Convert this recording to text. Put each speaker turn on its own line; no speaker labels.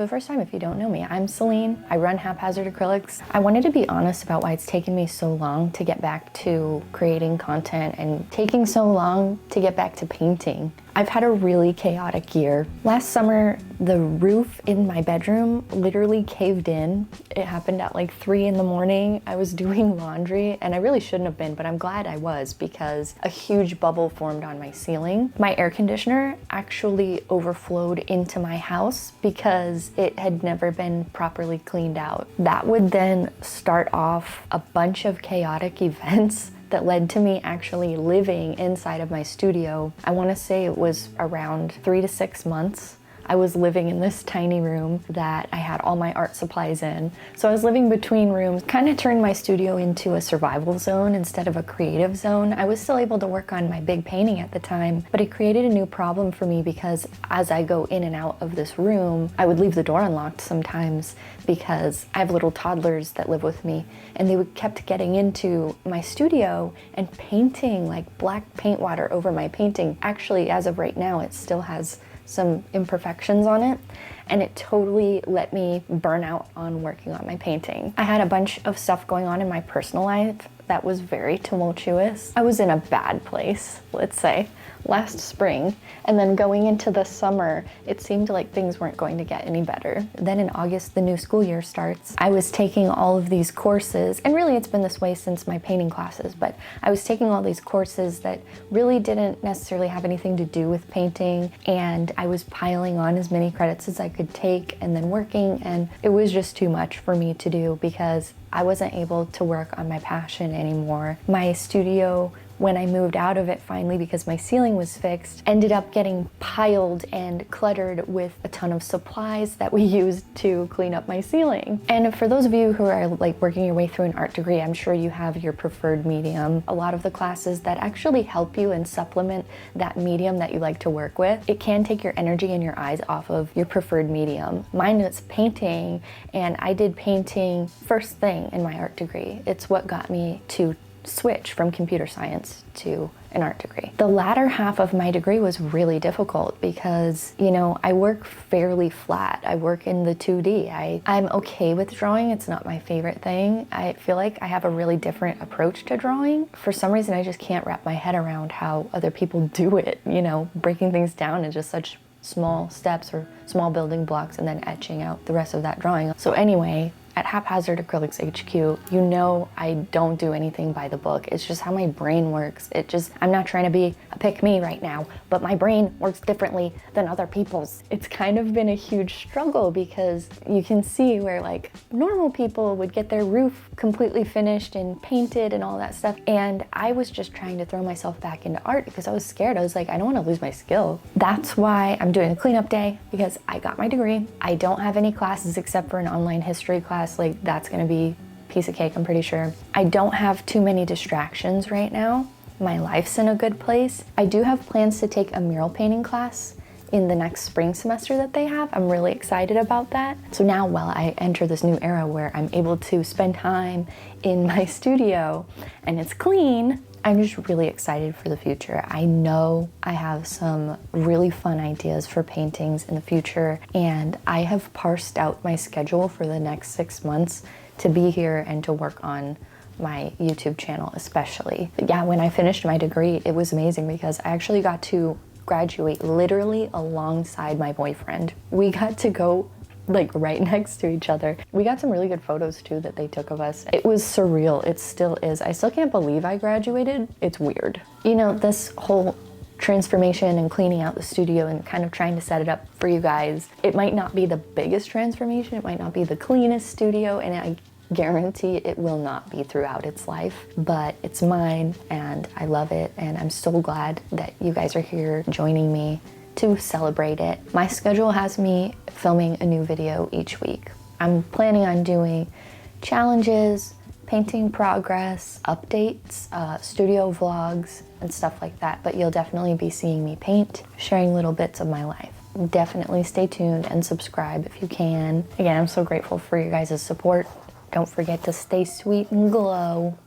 For the first time, if you don't know me, I'm Celine. I run Haphazard Acrylics. I wanted to be honest about why it's taken me so long to get back to creating content and taking so long to get back to painting. I've had a really chaotic year. Last summer, the roof in my bedroom literally caved in. It happened at like 3 in the morning. I was doing laundry and I really shouldn't have been, but I'm glad I was because a huge bubble formed on my ceiling. My air conditioner actually overflowed into my house because it had never been properly cleaned out. That would then start off a bunch of chaotic events that led to me actually living inside of my studio. I want to say it was around 3 to 6 months. I was living in this tiny room that I had all my art supplies in. So I was living between rooms, kind of turned my studio into a survival zone instead of a creative zone. I was still able to work on my big painting at the time, but it created a new problem for me because as I go in and out of this room, I would leave the door unlocked sometimes because I have little toddlers that live with me, and they kept getting into my studio and painting like black paint water over my painting. Actually, as of right now, it still has some imperfections on it, and it totally let me burn out on working on my painting. I had a bunch of stuff going on in my personal life that was very tumultuous. I was in a bad place, let's say, last spring, and then going into the summer, it seemed like things weren't going to get any better. Then in August, the new school year starts. I was taking all of these courses, and really it's been this way since my painting classes, but I was taking all these courses that really didn't necessarily have anything to do with painting, and I was piling on as many credits as I could take and then working, and it was just too much for me to do because I wasn't able to work on my passion anymore. My studio, when I moved out of it finally because my ceiling was fixed, ended up getting piled and cluttered with a ton of supplies that we used to clean up my ceiling. And for those of you who are like working your way through an art degree, I'm sure you have your preferred medium. A lot of the classes that actually help you and supplement that medium that you like to work with, it can take your energy and your eyes off of your preferred medium. Mine is painting, and I did painting first thing in my art degree. It's what got me to switch from computer science to an art degree. The latter half of my degree was really difficult because, you know, I work fairly flat. I work in the 2D. I'm okay with drawing. It's not my favorite thing. I feel like I have a really different approach to drawing. For some reason, I just can't wrap my head around how other people do it, you know, breaking things down in just such small steps or small building blocks and then etching out the rest of that drawing. So anyway, at Haphazard Acrylics HQ, you know I don't do anything by the book. It's just how my brain works. I'm not trying to be a pick-me right now, but my brain works differently than other people's. It's kind of been a huge struggle because you can see where like normal people would get their roof completely finished and painted and all that stuff. And I was just trying to throw myself back into art because I was scared. I was like, I don't want to lose my skill. That's why I'm doing a cleanup day because I got my degree. I don't have any classes except for an online history class. Like that's gonna be a piece of cake, I'm pretty sure. I don't have too many distractions right now. My life's in a good place. I do have plans to take a mural painting class in the next spring semester that they have. I'm really excited about that. So now while I enter this new era where I'm able to spend time in my studio and it's clean, I'm just really excited for the future. I know I have some really fun ideas for paintings in the future, and I have parsed out my schedule for the next 6 months to be here and to work on my YouTube channel especially. But yeah, when I finished my degree, it was amazing because I actually got to graduate literally alongside my boyfriend. We got to go like right next to each other. We got some really good photos too that they took of us. It was surreal. It still is. I still can't believe I graduated. It's weird. You know, this whole transformation and cleaning out the studio and kind of trying to set it up for you guys, it might not be the biggest transformation. It might not be the cleanest studio, and I guarantee it will not be throughout its life, but it's mine and I love it, and I'm so glad that you guys are here joining me to celebrate it. My schedule has me filming a new video each week. I'm planning on doing challenges, painting progress, updates, studio vlogs, and stuff like that, but you'll definitely be seeing me paint, sharing little bits of my life. Definitely stay tuned and subscribe if you can. Again, I'm so grateful for your guys' support. Don't forget to stay sweet and glow.